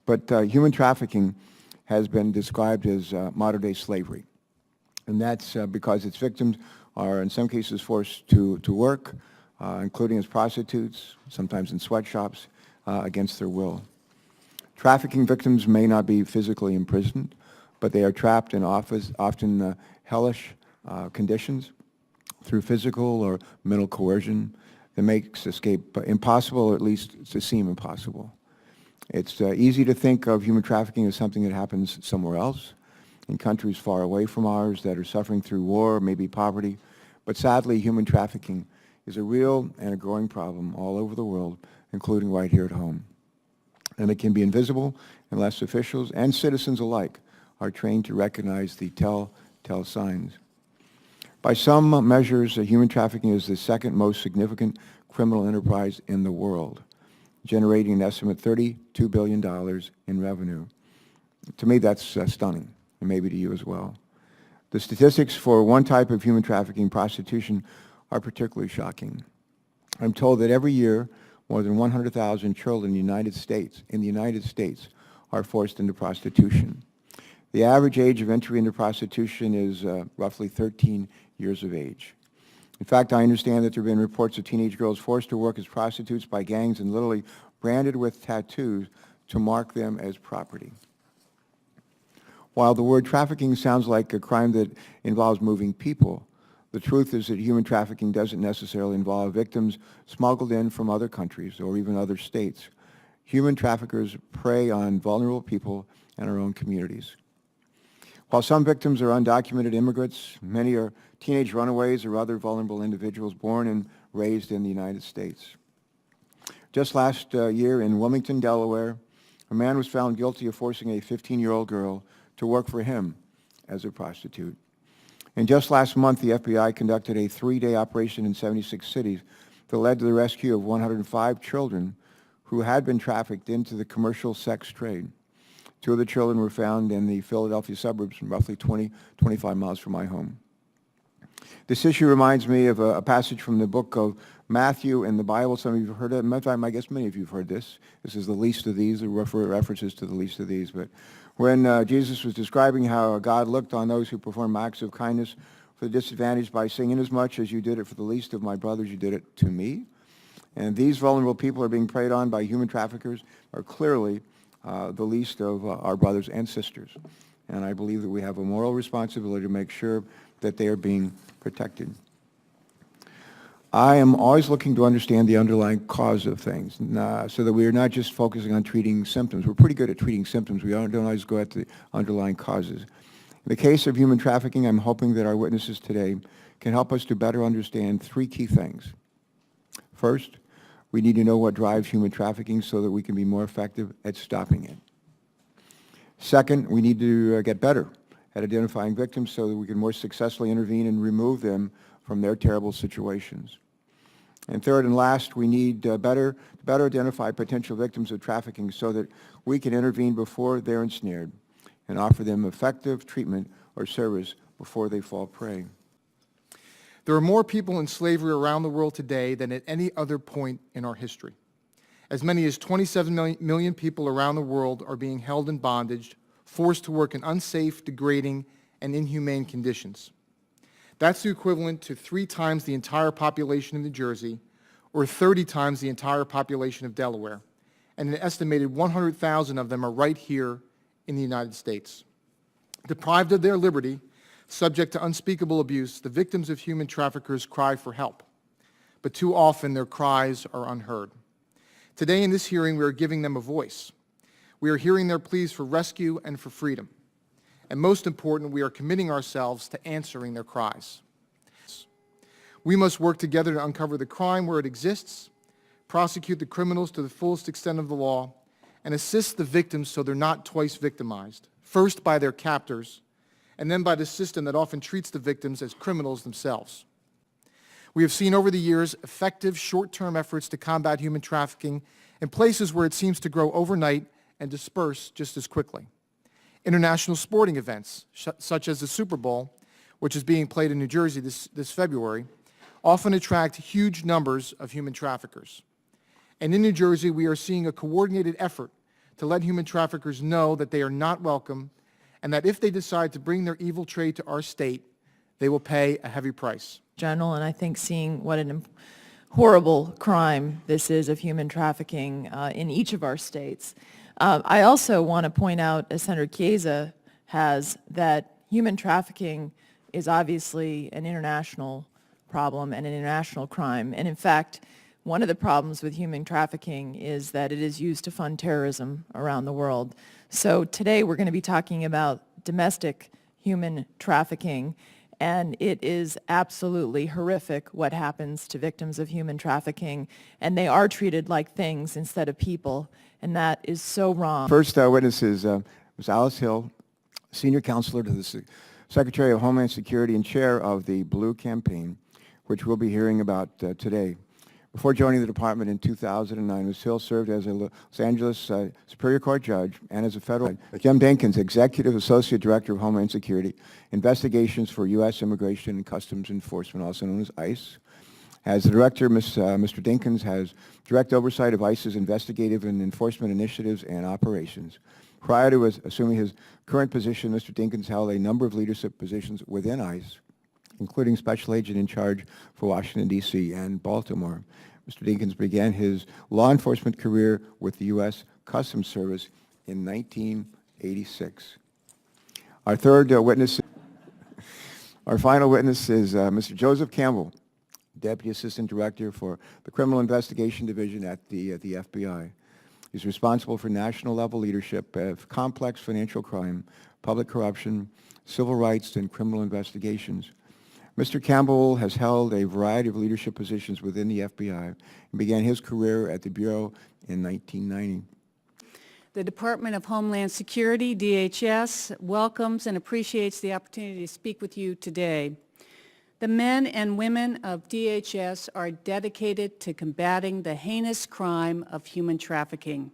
But human trafficking has been described as modern-day slavery. And that's because its victims are in some cases forced to work, including as prostitutes, sometimes in sweatshops, against their will. Trafficking victims may not be physically imprisoned, but they are trapped in often hellish conditions through physical or mental coercion that makes escape impossible, or at least to seem impossible. It's easy to think of human trafficking as something that happens somewhere else, in countries far away from ours that are suffering through war, maybe poverty. But sadly, human trafficking is a real and a growing problem all over the world, including right here at home. And it can be invisible unless officials and citizens alike are trained to recognize the telltale signs. By some measures, human trafficking is the second most significant criminal enterprise in the world, generating an estimate $32 billion in revenue. To me, that's stunning, and maybe to you as well. The statistics for one type of human trafficking, prostitution, are particularly shocking. I'm told that every year, more than 100,000 children in the United States are forced into prostitution. The average age of entry into prostitution is roughly 13 years of age. In fact, I understand that there have been reports of teenage girls forced to work as prostitutes by gangs and literally branded with tattoos to mark them as property. While the word trafficking sounds like a crime that involves moving people, the truth is that human trafficking doesn't necessarily involve victims smuggled in from other countries or even other states. Human traffickers prey on vulnerable people and our own communities. While some victims are undocumented immigrants, many are teenage runaways or other vulnerable individuals born and raised in the United States. Just last year in Wilmington, Delaware, a man was found guilty of forcing a 15-year-old girl to work for him as a prostitute. And just last month, the FBI conducted a 3-day operation in 76 cities that led to the rescue of 105 children who had been trafficked into the commercial sex trade. 2 of the children were found in the Philadelphia suburbs, roughly 25 miles from my home. This issue reminds me of a passage from the book of Matthew in the Bible. Some of you have heard it. In fact, I guess many of you have heard this. This is the least of these, or references to the least of these. But when Jesus was describing how God looked on those who perform acts of kindness for the disadvantaged by saying, "Inasmuch as you did it for the least of my brothers, you did it to me." And these vulnerable people are being preyed on by human traffickers are clearly the least of our brothers and sisters. And I believe that we have a moral responsibility to make sure that they are being protected. I am always looking to understand the underlying cause of things so that we are not just focusing on treating symptoms. We're pretty good at treating symptoms. We don't always go at the underlying causes. In the case of human trafficking, I'm hoping that our witnesses today can help us to better understand 3 key things. First, we need to know what drives human trafficking so that we can be more effective at stopping it. Second, we need to get better at identifying victims so that we can more successfully intervene and remove them from their terrible situations. And third and last, we need better identify potential victims of trafficking so that we can intervene before they're ensnared and offer them effective treatment or service before they fall prey. There are more people in slavery around the world today than at any other point in our history. As many as 27 million people around the world are being held in bondage, forced to work in unsafe, degrading, and inhumane conditions. That's the equivalent to 3 times the entire population of New Jersey, or 30 times the entire population of Delaware, and an estimated 100,000 of them are right here in the United States. Deprived of their liberty, subject to unspeakable abuse, the victims of human traffickers cry for help, but too often their cries are unheard. Today in this hearing, we are giving them a voice. We are hearing their pleas for rescue and for freedom. And most important, we are committing ourselves to answering their cries. We must work together to uncover the crime where it exists, prosecute the criminals to the fullest extent of the law, and assist the victims so they're not twice victimized, first by their captors, and then by the system that often treats the victims as criminals themselves. We have seen over the years effective short-term efforts to combat human trafficking in places where it seems to grow overnight and disperse just as quickly. International sporting events, such as the Super Bowl, which is being played in New Jersey this February, often attract huge numbers of human traffickers. And in New Jersey, we are seeing a coordinated effort to let human traffickers know that they are not welcome and that if they decide to bring their evil trade to our state, they will pay a heavy price. General, and I think seeing what an horrible crime this is of human trafficking in each of our states. I also want to point out, as Senator Chiesa has, that human trafficking is obviously an international problem and an international crime. And in fact, one of the problems with human trafficking is that it is used to fund terrorism around the world. So today we're going to be talking about domestic human trafficking, and it is absolutely horrific what happens to victims of human trafficking, and they are treated like things instead of people, and that is so wrong. First witness is Ms. Alice Hill, Senior Counselor to the Secretary of Homeland Security and Chair of the Blue Campaign, which we'll be hearing about today. Before joining the department in 2009, Ms. Hill served as a Los Angeles Superior Court judge and as a federal. Jim Dinkins, Executive Associate Director of Homeland Security, Investigations for U.S. Immigration and Customs Enforcement, also known as ICE. As the director, Mr. Dinkins has direct oversight of ICE's investigative and enforcement initiatives and operations. Prior to assuming his current position, Mr. Dinkins held a number of leadership positions within ICE, including Special Agent in charge for Washington, D.C. and Baltimore. Mr. Dinkins began his law enforcement career with the U.S. Customs Service in 1986. Our third witness, our final witness is Mr. Joseph Campbell, Deputy Assistant Director for the Criminal Investigation Division at the FBI. He's responsible for national-level leadership of complex financial crime, public corruption, civil rights, and criminal investigations. Mr. Campbell has held a variety of leadership positions within the FBI and began his career at the Bureau in 1990. The Department of Homeland Security, DHS, welcomes and appreciates the opportunity to speak with you today. The men and women of DHS are dedicated to combating the heinous crime of human trafficking.